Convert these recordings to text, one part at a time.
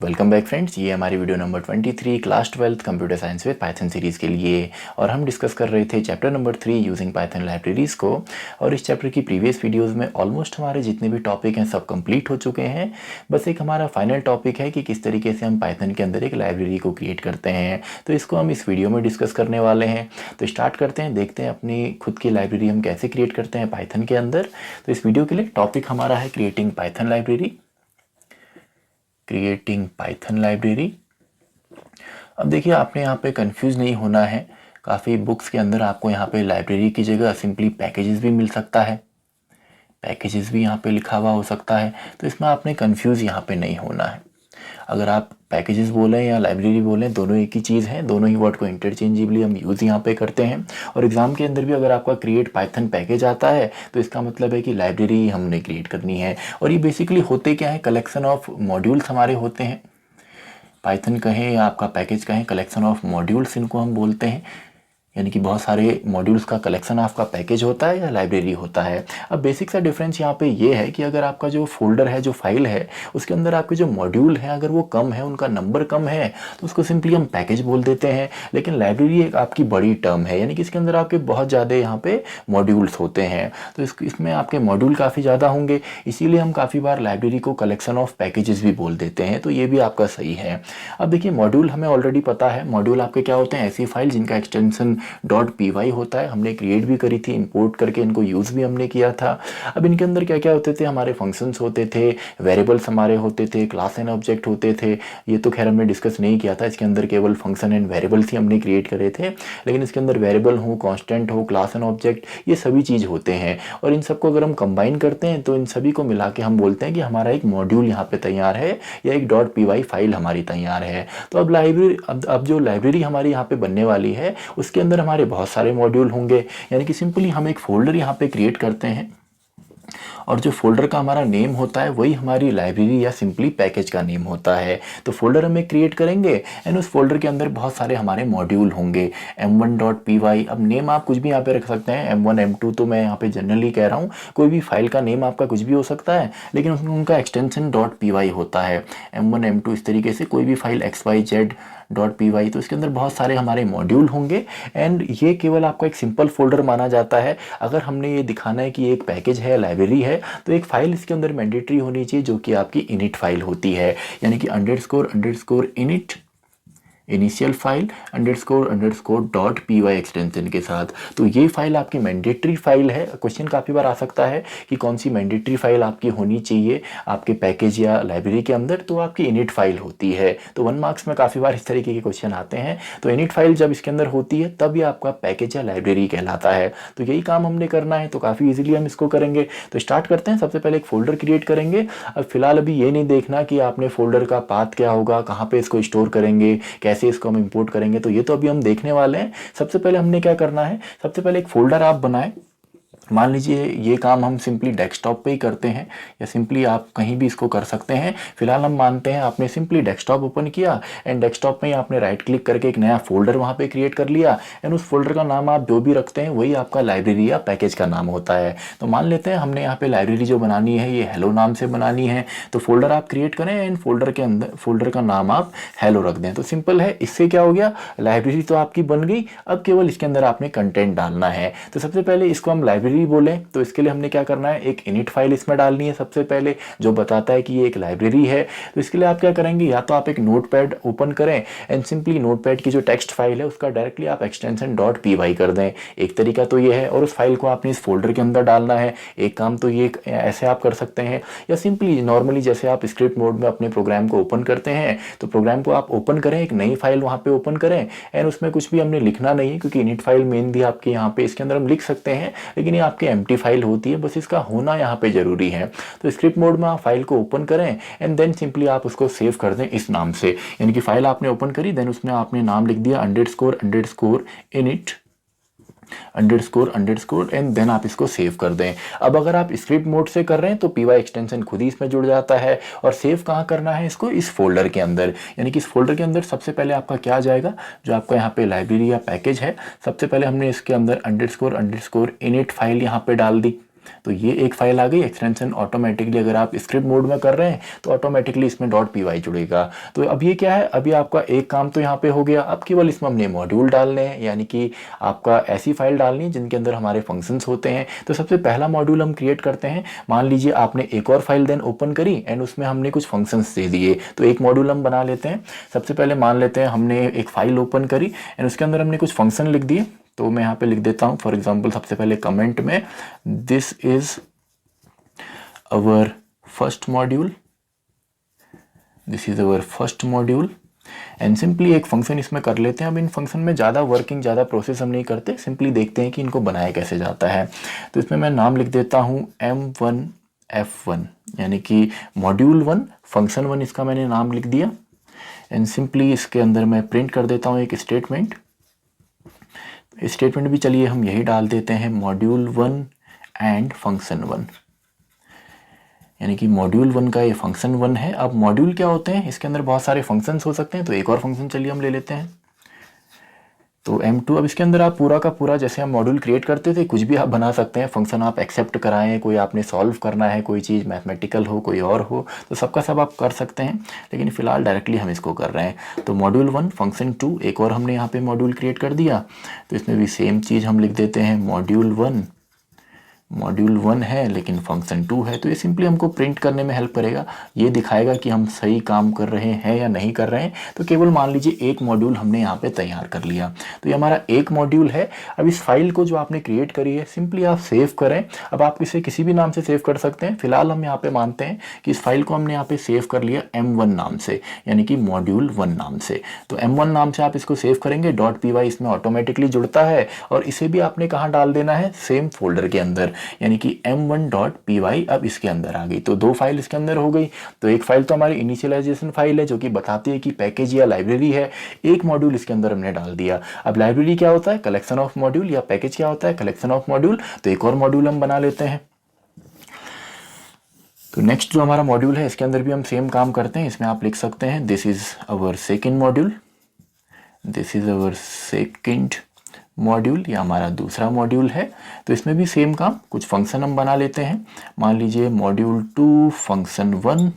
Welcome back friends, ये हमारी video number 23 class 12 computer science with Python series के लिए। और हम डिस्कस कर रहे थे chapter number 3 using Python libraries को। और इस चैप्टर की प्रीवियस वीडियोस में ऑलमोस्ट हमारे जितने भी टॉपिक हैं सब कंप्लीट हो चुके हैं। बस एक हमारा फाइनल टॉपिक है कि किस तरीके से हम पाइथन के अंदर एक लाइब्रेरी को क्रिएट करते हैं, तो इसको हम इस वीडियो में डिस्कस करने वाले हैं। तो स्टार्ट करते हैं, देखते हैं अपनी खुद की लाइब्रेरी हम कैसे क्रिएट करते हैं पाइथन के अंदर। तो इस वीडियो के लिए टॉपिक हमारा है creating Python library. Creating Python library. अब देखिए, आपने यहाँ पे कंफ्यूज नहीं होना है। काफ़ी बुक्स के अंदर आपको यहाँ पे लाइब्रेरी की जगह सिंपली पैकेजेस भी मिल सकता है, पैकेजेस भी यहाँ पे लिखा हुआ हो सकता है। तो इसमें आपने कंफ्यूज यहाँ पे नहीं होना है। अगर आप पैकेजेस बोलें या लाइब्रेरी बोलें, दोनों एक ही चीज़ है, दोनों ही वर्ड को इंटरचेंजेबली हम यूज़ यहाँ पे करते हैं। और एग्जाम के अंदर भी अगर आपका क्रिएट पाइथन पैकेज आता है तो इसका मतलब है कि लाइब्रेरी हमने क्रिएट करनी है। और ये बेसिकली होते क्या है, कलेक्शन ऑफ मॉड्यूल्स हमारे होते हैं। पाइथन कहें या आपका पैकेज कहें, कलेक्शन ऑफ मॉड्यूल्स इनको हम बोलते हैं। यानी कि बहुत सारे मॉड्यूल्स का कलेक्शन आपका पैकेज होता है या लाइब्रेरी होता है। अब बेसिक सा डिफरेंस यहाँ पे ये है कि अगर आपका जो फोल्डर है, जो फाइल है, उसके अंदर आपके जो मॉड्यूल हैं अगर वो कम है, उनका नंबर कम है, तो उसको सिंपली हम पैकेज बोल देते हैं। लेकिन लाइब्रेरी एक आपकी बड़ी टर्म है, यानी कि इसके अंदर आपके बहुत ज़्यादा यहाँ पे मॉड्यूल्स होते हैं। तो इसमें आपके मॉड्यूल काफ़ी ज़्यादा होंगे, इसीलिए हम काफ़ी बार लाइब्रेरी को कलेक्शन ऑफ पैकेजेस भी बोल देते हैं। तो ये भी आपका सही है। अब देखिए, मॉड्यूल हमें ऑलरेडी पता है। मॉड्यूल आपके क्या होते हैं, ऐसी फाइल जिनका एक्सटेंशन .py होता है। हमने क्रिएट भी करी थी, इंपोर्ट करके इनको यूज़ भी हमने किया था। अब इनके अंदर क्या क्या होते थे, हमारे फंक्शंस होते थे, वेरिएबल्स हमारे होते थे, क्लास एंड ऑब्जेक्ट होते थे। ये तो खैर हमने डिस्कस नहीं किया था, इसके अंदर केवल फंक्शन एंड वेरिएबल्स ही हमने क्रिएट करे थे। लेकिन इसके अंदर वेरिएबल हो, कांस्टेंट हो, क्लास एंड ऑब्जेक्ट, ये सभी चीज़ होते हैं। और इन सबको अगर हम कंबाइन करते हैं तो इन सभी को मिला के हम बोलते हैं कि हमारा एक मॉड्यूल यहाँ पे तैयार है या एक .py फाइल हमारी तैयार है। तो अब लाइब्रेरी, अब जो लाइब्रेरी हमारी यहाँ पे बनने वाली है उसके अंदर हमारे बहुत सारे मॉड्यूल होंगे। यानी कि सिंपली हम एक फोल्डर यहाँ पे क्रिएट करते हैं और जो फोल्डर का हमारा नेम होता है वही हमारी लाइब्रेरी या सिंपली पैकेज का नेम होता है। तो फोल्डर हमें क्रिएट करेंगे एंड उस फोल्डर के अंदर बहुत सारे हमारे मॉड्यूल होंगे। m1.py, अब नेम आप कुछ भी यहाँ पे रख सकते हैं, m1 m2 तो मैं यहाँ पे जनरली कह रहा हूँ, कोई भी फाइल का नेम आपका कुछ भी हो सकता है, लेकिन उसमें उनका एक्सटेंशन .py होता है। m1 m2 इस तरीके से कोई भी फाइल xyz .py, तो इसके अंदर बहुत सारे हमारे मॉड्यूल होंगे। एंड ये केवल आपका एक सिंपल फोल्डर माना जाता है। अगर हमने ये दिखाना है कि ये एक पैकेज है, लाइब्रेरी है, तो एक फाइल इसके अंदर मैंडेटरी होनी चाहिए जो कि आपकी इनिट फाइल होती है। यानी कि __ init initial file __ .py extension के साथ। तो ये फाइल आपकी मैंडेटरी फाइल है। क्वेश्चन काफ़ी बार आ सकता है कि कौन सी मैंडेटरी फाइल आपकी होनी चाहिए आपके पैकेज या लाइब्रेरी के अंदर, तो आपकी इनिट फाइल होती है। तो 1 मार्क्स में काफ़ी बार इस तरीके के क्वेश्चन आते हैं। तो इनिट फाइल जब इसके अंदर होती है तब ये आपका पैकेज या लाइब्रेरी कहलाता है। तो यही काम हमने करना है, तो काफ़ी ईजिली हम इसको करेंगे। तो स्टार्ट करते हैं। सबसे पहले एक फोल्डर क्रिएट करेंगे। अब फिलहाल अभी ये नहीं देखना कि आपने फोल्डर का पाथ क्या होगा, कहाँ पे इसको स्टोर करेंगे, कैसे इसको हम इंपोर्ट करेंगे, तो ये तो अभी हम देखने वाले हैं। सबसे पहले हमने क्या करना है, सबसे पहले एक फोल्डर आप बनाएं। मान लीजिए ये काम हम सिंपली डेस्कटॉप पे ही करते हैं या सिंपली आप कहीं भी इसको कर सकते हैं। फिलहाल हम मानते हैं आपने सिंपली डेस्कटॉप ओपन किया एंड डेस्कटॉप में ही आपने राइट क्लिक करके एक नया फोल्डर वहाँ पे क्रिएट कर लिया एंड उस फोल्डर का नाम आप जो भी रखते हैं वही आपका लाइब्रेरी या पैकेज का नाम होता है। तो मान लेते हैं हमने यहाँ पे लाइब्रेरी जो बनानी है ये हेलो नाम से बनानी है। तो फोल्डर आप क्रिएट करें एंड फोल्डर के अंदर फोल्डर का नाम आप हेलो रख दें। तो सिंपल है, इससे क्या हो गया, लाइब्रेरी तो आपकी बन गई। अब केवल इसके अंदर आपने कंटेंट डालना है। तो सबसे पहले इसको हम लाइब्रेरी बोले, तो इसके लिए हमने क्या करना है, एक इनिट फाइल इसमें डालनी है सबसे पहले, जो बताता है कि ये एक लाइब्रेरी है। तो इसके लिए आप क्या करेंगे, या तो आप एक नोटपैड ओपन करें एंड सिंपली नोटपैड की जो टेक्स्ट फाइल है उसका डायरेक्टली आप एक्सटेंशन .py कर दें। एक तरीका तो ये है, और उस फाइल को आपने इस फोल्डर के अंदर डालना है। एक काम तो ये ऐसे आप कर सकते हैं, या सिंपली नॉर्मली जैसे आप स्क्रिप्ट मोड में अपने प्रोग्राम को ओपन करते हैं, तो प्रोग्राम को आप ओपन करें, एक नई फाइल वहाँ पे ओपन करें एंड उसमें कुछ भी हमने लिखना नहीं है, क्योंकि इनिट फाइल मेन भी आपके यहाँ पे इसके अंदर हम लिख सकते हैं, लेकिन ये आपके एम्प्टी फाइल होती है, बस इसका होना यहाँ पे जरूरी है। तो स्क्रिप्ट मोड में आप फाइल को ओपन करें एंड देन सिंपली आप उसको सेव कर दें इस नाम से। यानी कि फाइल आपने ओपन करी, देन उसमें आपने नाम लिख दिया __ init _ एंड देन आप इसको सेव कर दें। अब अगर आप स्क्रिप्ट मोड से कर रहे हैं तो py एक्सटेंशन खुद ही इसमें जुड़ जाता है। और सेव कहाँ करना है इसको, इस फोल्डर के अंदर। यानी कि इस फोल्डर के अंदर सबसे पहले आपका क्या आ जाएगा, जो आपका यहाँ पे लाइब्रेरी या पैकेज है, सबसे पहले हमने इसके अंदर __ init फाइल यहाँ पे डाल दी। तो ये एक फाइल आ गई। एक्सटेंशन ऑटोमेटिकली अगर आप स्क्रिप्ट मोड में कर रहे हैं तो ऑटोमेटिकली इसमें .py जुड़ेगा। तो अब ये क्या है, अभी आपका एक काम तो यहाँ पे हो गया। अब केवल इसमें हमने मॉड्यूल डालने हैं, यानी कि आपका ऐसी फाइल डालनी है जिनके अंदर हमारे फंक्शंस होते हैं। तो सबसे पहला मॉड्यूल हम क्रिएट करते हैं। मान लीजिए आपने एक और फाइल देन ओपन करी एंड उसमें हमने कुछ फंक्शंस दे दिए, तो एक मॉड्यूल हम बना लेते हैं। सबसे पहले मान लेते हैं हमने एक फाइल ओपन करी एंड उसके अंदर हमने कुछ फंक्शन लिख दिए। तो मैं यहाँ पे लिख देता हूँ फॉर एग्जांपल सबसे पहले कमेंट में this is our first module, this is our first module and simply एक फंक्शन इसमें कर लेते हैं। अब इन फंक्शन में ज़्यादा वर्किंग, ज़्यादा प्रोसेस हम नहीं करते, सिंपली देखते हैं कि इनको बनाया कैसे जाता है। तो इसमें मैं नाम लिख देता हूँ M1F1, यानी कि मॉड्यूल 1 फंक्शन 1, इसका मैंने नाम लिख दिया। एंड सिंपली इसके अंदर मैं प्रिंट कर देता हूँ एक स्टेटमेंट। स्टेटमेंट भी चलिए हम यही डाल देते हैं मॉड्यूल 1 एंड फंक्शन 1, यानी कि मॉड्यूल 1 का ये फंक्शन 1 है। अब मॉड्यूल क्या होते हैं, इसके अंदर बहुत सारे फंक्शंस हो सकते हैं, तो एक और फंक्शन चलिए हम ले लेते हैं। तो M2, अब इसके अंदर आप पूरा का पूरा जैसे हम मॉड्यूल क्रिएट करते थे कुछ भी आप बना सकते हैं। फंक्शन आप एक्सेप्ट कराएं, कोई आपने सॉल्व करना है, कोई चीज़ मैथमेटिकल हो, कोई और हो, तो सबका सब आप कर सकते हैं, लेकिन फिलहाल डायरेक्टली हम इसको कर रहे हैं। तो मॉड्यूल 1 फंक्शन 2 एक और हमने यहाँ पे मॉड्यूल क्रिएट कर दिया। तो इसमें भी सेम चीज़ हम लिख देते हैं मॉड्यूल 1 है लेकिन फंक्शन 2 है। तो ये सिंपली हमको प्रिंट करने में हेल्प करेगा, ये दिखाएगा कि हम सही काम कर रहे हैं या नहीं कर रहे हैं। तो केवल मान लीजिए एक मॉड्यूल हमने यहाँ पे तैयार कर लिया, तो ये हमारा एक मॉड्यूल है। अब इस फाइल को जो आपने क्रिएट करी है सिंपली आप सेव करें। अब आप इसे किसी भी नाम से सेव कर सकते हैं। फिलहाल हम यहाँ पे मानते हैं कि इस फाइल को हमने यहाँ पे सेव कर लिया M1 नाम से, यानी कि मॉड्यूल 1 नाम से। तो M1 नाम से आप इसको सेव करेंगे, .py इसमें ऑटोमेटिकली जुड़ता है और इसे भी आपने कहाँ डाल देना है, सेम फोल्डर के अंदर, यानी कि M1.py अब इसके अंदर आ गई। तो दो फाइल इसके अंदर हो गई। तो एक फाइल तो हमारी इनिशियलाइजेशन फाइल है जो कि बताती है कि पैकेज या लाइब्रेरी है। एक मॉड्यूल इसके अंदर हमने डाल दिया। अब लाइब्रेरी क्या होता है, कलेक्शन ऑफ मॉड्यूल, या पैकेज क्या होता है, कलेक्शन ऑफ मॉड्यूल। तो एक और मॉड्यूल हम बना लेते हैं। तो नेक्स्ट जो हमारा मॉड्यूल है इसके अंदर भी हम सेम काम करते हैं। इसमें आप लिख सकते हैं this is our second module, this is our second module, या हमारा दूसरा मॉड्यूल है। तो इसमें भी सेम काम, कुछ फंक्शन हम बना लेते हैं। मान लीजिए मॉड्यूल 2 फंक्शन 1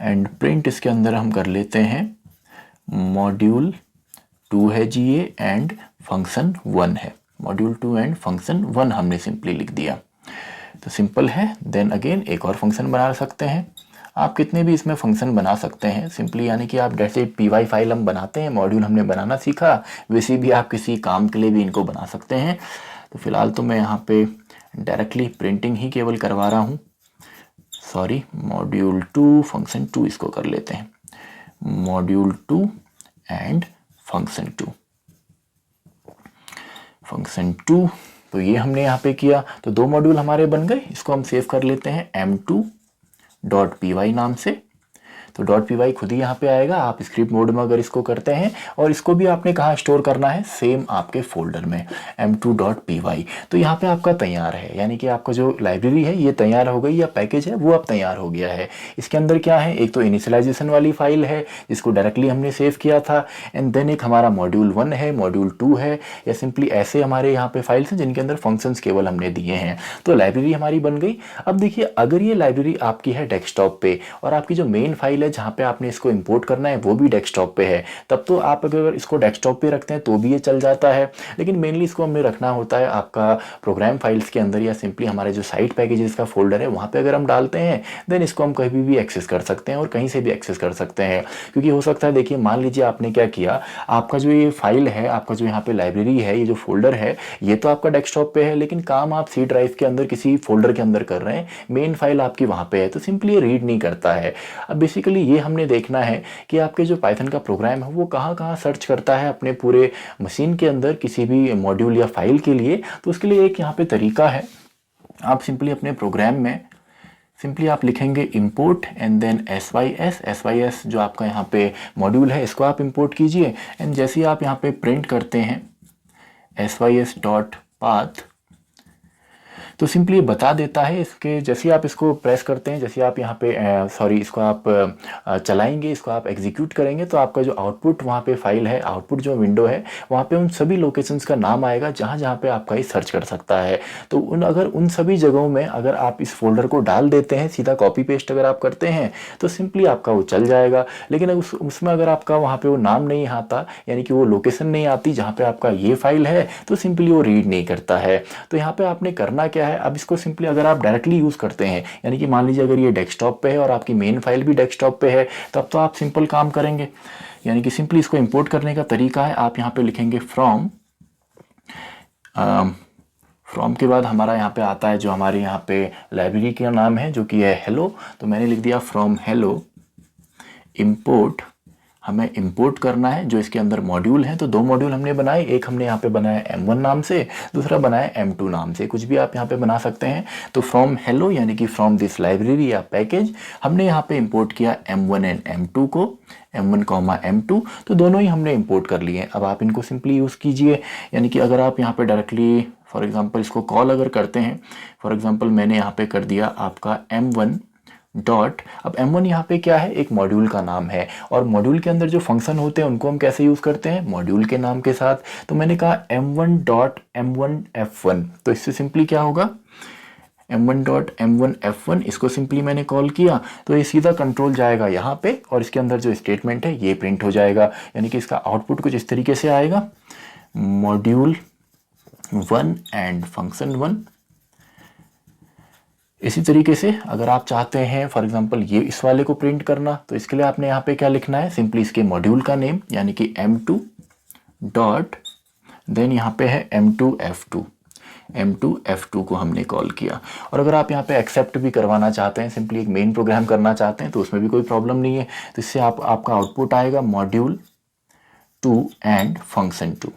एंड प्रिंट इसके अंदर हम कर लेते हैं मॉड्यूल 2 है जी ये एंड फंक्शन 1 है। मॉड्यूल 2 एंड फंक्शन 1 हमने सिंपली लिख दिया। तो सिंपल है। देन अगेन एक और फंक्शन बना सकते हैं। आप कितने भी इसमें फंक्शन बना सकते हैं सिंपली, यानी कि आप जैसे py फाइल हम बनाते हैं, मॉड्यूल हमने बनाना सीखा, वैसे भी आप किसी काम के लिए भी इनको बना सकते हैं। तो फिलहाल तो मैं यहाँ पे डायरेक्टली प्रिंटिंग ही केवल करवा रहा हूँ। सॉरी, मॉड्यूल 2 फंक्शन 2 इसको कर लेते हैं, मॉड्यूल 2 एंड फंक्शन 2, फंक्शन 2। तो ये हमने यहाँ पे किया। तो दो मॉड्यूल हमारे बन गए। इसको हम सेव कर लेते हैं M2.py नाम से। तो .py खुद ही यहाँ पे आएगा। आप स्क्रिप्ट मोड में अगर इसको करते हैं, और इसको भी आपने कहाँ स्टोर करना है, सेम आपके फोल्डर में M2.py। तो यहाँ पे आपका तैयार है, यानी कि आपका जो लाइब्रेरी है ये तैयार हो गई, या पैकेज है वो अब तैयार हो गया है। इसके अंदर क्या है, एक तो इनिशियलाइजेशन वाली फाइल है जिसको डायरेक्टली हमने सेव किया था, एंड देन एक हमारा मॉड्यूल 1 है, मॉड्यूल 2 है, या सिंपली ऐसे हमारे यहाँ पे फाइल्स हैं जिनके अंदर फंक्शंस केवल हमने दिए हैं। तो लाइब्रेरी हमारी बन गई। अब देखिए, अगर ये लाइब्रेरी आपकी है डेस्कटॉप पे और आपकी जो मेन फाइल है जहाँ पे आपने इसको इंपोर्ट करना है वो भी डेस्कटॉप पे है, तब तो आप अगर इसको डेस्कटॉप पे रखते हैं तो भी ये चल जाता है। लेकिन मेनली इसको हमें रखना होता है आपका प्रोग्राम फाइल्स के अंदर, या सिंपली हमारे जो साइट पैकेजेस का फोल्डर है वहाँ पे अगर हम डालते हैं, देन इसको हम कहीं भी एक्सेस कर सकते हैं और कहीं से भी एक्सेस कर सकते हैं। क्योंकि हो सकता है, देखिए मान लीजिए आपने क्या किया, आपका जो ये फाइल है, आपका जो यहाँ पे लाइब्रेरी है, ये जो फोल्डर है, ये तो आपका डेस्कटॉप पे है, लेकिन काम आप सी ड्राइव के अंदर किसी फोल्डर के अंदर कर रहे हैं, मेन फाइल आपकी वहाँ पे है, तो सिंपली ये रीड नहीं करता है। अब बेसिकली ये हमने देखना है कि आपके जो पाइथन का प्रोग्राम है वो कहाँ कहाँ सर्च करता है अपने पूरे मशीन के अंदर किसी भी मॉड्यूल या फाइल के लिए। तो उसके लिए एक यहाँ पे तरीका है, आप सिंपली अपने प्रोग्राम में सिंपली आप लिखेंगे इंपोर्ट एंड देन sys जो आपका यहाँ पे मॉड्यूल है इसको आप इंपोर्ट कीजिए। एंड जैसे ही आप यहाँ पे प्रिंट करते हैं sys.path, तो सिंपली ये बता देता है इसके, जैसे आप इसको प्रेस करते हैं, जैसे आप यहाँ पे इसको आप चलाएंगे, इसको आप एग्जीक्यूट करेंगे, तो आपका जो आउटपुट वहाँ पे फाइल है, आउटपुट जो विंडो है, वहाँ पे उन सभी लोकेशंस का नाम आएगा जहाँ जहाँ पे आपका ये सर्च कर सकता है। तो अगर उन सभी जगहों में अगर आप इस फोल्डर को डाल देते हैं, सीधा कॉपी पेस्ट अगर आप करते हैं, तो सिंपली आपका वो चल जाएगा। लेकिन उसमें अगर आपका वहाँ पे वो नाम नहीं आता, यानी कि वो लोकेशन नहीं आती जहाँ पे आपका ये फाइल है, तो सिंपली वो रीड नहीं करता है। तो यहाँ पे आपने करना क्या है, अब इसको सिंपली अगर आप डायरेक्टली यूज़ करते हैं, यानी कि मान लीजिए अगर ये डेस्कटॉप पे है और आपकी मेन फाइल भी डेस्कटॉप पे है, तब तो आप सिंपल काम करेंगे, यानी कि सिंपली इसको इंपोर्ट करने का तरीका है, आप यहाँ पे लिखेंगे फ्रॉम के बाद हमारा यहाँ पे आता है जो हमारे यहाँ पे लाइब्रेरी का नाम है, जो कि है हेलो। तो मैंने लिख दिया फ्रॉम हेलो इंपोर्ट, हमें इंपोर्ट करना है जो इसके अंदर मॉड्यूल हैं। तो दो मॉड्यूल हमने बनाए, एक हमने यहाँ पे बनाया M1 नाम से, दूसरा बनाया M2 नाम से, कुछ भी आप यहाँ पे बना सकते हैं। तो फ्रॉम हेलो यानी कि फ्रॉम दिस लाइब्रेरी या पैकेज, हमने यहाँ पे इंपोर्ट किया M1 एंड M2 को, M1, M2, तो दोनों ही हमने इंपोर्ट कर लिए। अब आप इनको सिंपली यूज़ कीजिए, यानी कि अगर आप यहाँ पे डायरेक्टली फॉर एग्जांपल इसको कॉल अगर करते हैं, फॉर एग्जांपल मैंने यहाँ पे कर दिया आपका M1 डॉट, अब M1 यहाँ पे क्या है, एक मॉड्यूल का नाम है, और मॉड्यूल के अंदर जो फंक्शन होते हैं उनको हम कैसे यूज़ करते हैं, मॉड्यूल के नाम के साथ। तो मैंने कहा M1 डॉट M1 F1, तो इससे सिंपली क्या होगा, M1 डॉट M1 F1, इसको सिंपली मैंने कॉल किया, तो ये सीधा कंट्रोल जाएगा यहाँ पे, और इसके अंदर जो स्टेटमेंट है ये प्रिंट हो जाएगा, यानी कि इसका आउटपुट कुछ इस तरीके से आएगा, मॉड्यूल 1 एंड फंक्शन 1। इसी तरीके से अगर आप चाहते हैं फॉर एग्जांपल ये इस वाले को प्रिंट करना, तो इसके लिए आपने यहाँ पे क्या लिखना है, सिंपली इसके मॉड्यूल का नेम, यानी कि M2 डॉट, देन यहाँ पे है M2 F2 को हमने कॉल किया। और अगर आप यहाँ पे एक्सेप्ट भी करवाना चाहते हैं, सिंपली एक मेन प्रोग्राम करना चाहते हैं, तो उसमें भी कोई प्रॉब्लम नहीं है। तो इससे आपका आउटपुट आएगा मॉड्यूल 2 एंड फंक्शन 2,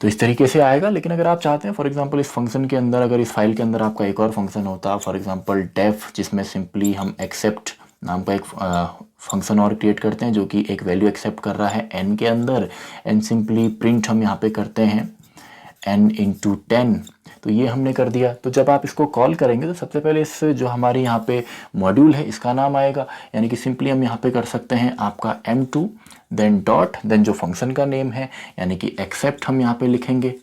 तो इस तरीके से आएगा। लेकिन अगर आप चाहते हैं फॉर एग्जांपल इस फंक्शन के अंदर, अगर इस फाइल के अंदर आपका एक और फंक्शन होता, फॉर एग्जांपल डेफ, जिसमें सिंपली हम एक्सेप्ट नाम का एक फंक्शन और क्रिएट करते हैं जो कि एक वैल्यू एक्सेप्ट कर रहा है n के अंदर, एंड सिंपली प्रिंट हम यहाँ पे करते हैं n इंटू 10, तो ये हमने कर दिया। तो जब आप इसको कॉल करेंगे तो सबसे पहले इस जो हमारे यहाँ पे मॉड्यूल है इसका नाम आएगा, यानी कि सिंपली हम यहाँ पे कर सकते हैं आपका M2 देन डॉट, देन जो फंक्शन का नेम है यानी कि एक्सेप्ट हम यहाँ पे लिखेंगे,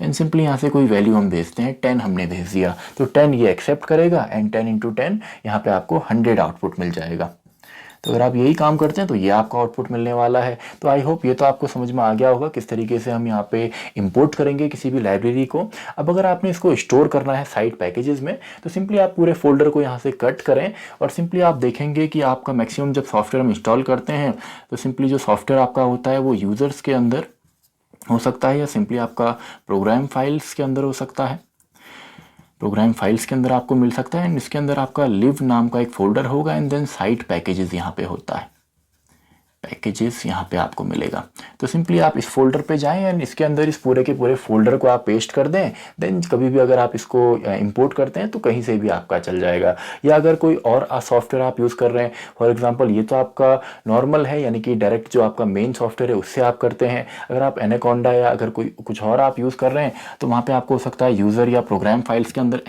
एंड सिंपली यहाँ से कोई वैल्यू हम भेजते हैं, 10 हमने भेज दिया, तो 10 ये एक्सेप्ट करेगा, एंड 10 इंटू 10 यहाँ पे आपको 100 आउटपुट मिल जाएगा। तो अगर आप यही काम करते हैं तो ये आपका आउटपुट मिलने वाला है। तो आई होप ये तो आपको समझ में आ गया होगा किस तरीके से हम यहाँ पे इंपोर्ट करेंगे किसी भी लाइब्रेरी को। अब अगर आपने इसको स्टोर करना है साइट पैकेजेस में, तो सिंपली आप पूरे फोल्डर को यहाँ से कट करें, और सिंपली आप देखेंगे कि आपका मैक्सिमम जब सॉफ्टवेयर हम इंस्टॉल करते हैं तो सिंपली जो सॉफ्टवेयर आपका होता है वो यूज़र्स के अंदर हो सकता है, या सिंपली आपका प्रोग्राम फाइल्स के अंदर हो सकता है, प्रोग्राम फाइल्स के अंदर आपको मिल सकता है, एंड इसके अंदर आपका लिव नाम का एक फोल्डर होगा, एंड देन साइट पैकेजेस यहाँ पे होता है, पैकेजेस यहाँ पे आपको मिलेगा। तो सिंपली आप इस फोल्डर पे जाएं एंड इसके अंदर इस पूरे के पूरे फोल्डर को आप पेस्ट कर दें, देन कभी भी अगर आप इसको इंपोर्ट करते हैं तो कहीं से भी आपका चल जाएगा। या अगर कोई और सॉफ्टवेयर आप यूज़ कर रहे हैं, फॉर एग्जांपल ये तो आपका नॉर्मल है, यानी कि डायरेक्ट जो आपका मेन सॉफ्टवेयर है उससे आप करते हैं। अगर आप एनाकोंडा या अगर कोई कुछ और आप यूज़ कर रहे हैं तो वहाँ पर आपको हो सकता है यूज़र या प्रोग्राम फाइल्स के अंदर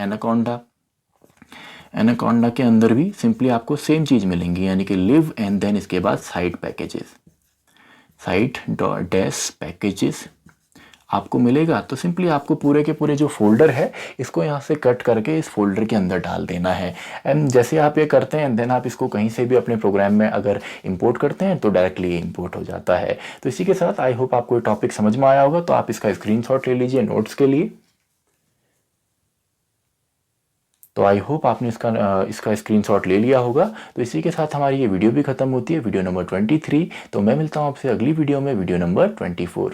एनाकोंडा के अंदर भी सिंपली आपको सेम चीज़ मिलेंगी, यानी कि लिव एंड देन इसके बाद site packages, site dot dash packages आपको मिलेगा। तो सिंपली आपको पूरे के पूरे जो फोल्डर है इसको यहाँ से कट करके इस फोल्डर के अंदर डाल देना है, एंड जैसे आप ये करते हैं देन आप इसको कहीं से भी अपने प्रोग्राम में अगर इंपोर्ट करते हैं तो डायरेक्टली इंपोर्ट हो जाता है। तो इसी के साथ आई होप आपको ये टॉपिक समझ में आया होगा। तो आप इसका स्क्रीनशॉट ले लीजिए नोट्स के लिए। तो आई होप आपने इसका स्क्रीनशॉट ले लिया होगा। तो इसी के साथ हमारी ये वीडियो भी खत्म होती है, वीडियो नंबर 23। तो मैं मिलता हूँ आपसे अगली वीडियो में, वीडियो नंबर 24।